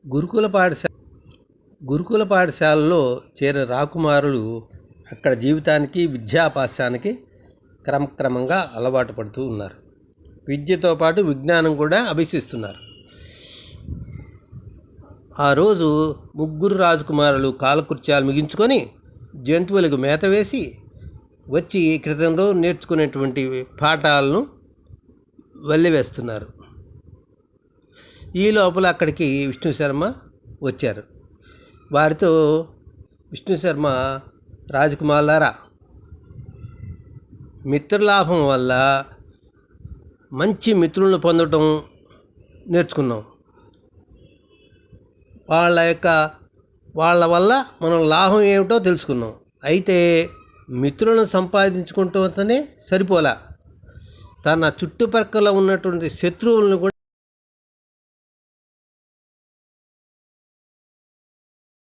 గురుకుల పాఠశాల గురుకుల పాఠశాలలో చేరిన రాకుమారులు అక్కడ జీవితానికి విద్యాభ్యాసానికి క్రమక్రమంగా అలవాటు పడుతూ ఉన్నారు. విద్యతో పాటు విజ్ఞానం కూడా అభ్యసిస్తున్నారు. ఆ రోజు ముగ్గురు రాజకుమారులు కాలకృత్యాలు ముగించుకొని జంతువులకు మేత వేసి వచ్చి క్రితంలో నేర్చుకునేటువంటి పాఠాలను వల్లివేస్తున్నారు. ఈ లోపల అక్కడికి విష్ణు శర్మ వచ్చారు. వారితో విష్ణు శర్మ, రాజకుమారులారా, మిత్రలాభం వల్ల మంచి మిత్రులను పొందడం నేర్చుకున్నాం. వాళ్ళ వల్ల మనం లాభం ఏమిటో తెలుసుకున్నాం. అయితే మిత్రులను సంపాదించుకుంటూనే సరిపోలా, తన చుట్టుపక్కల ఉన్నటువంటి శత్రువులను కూడా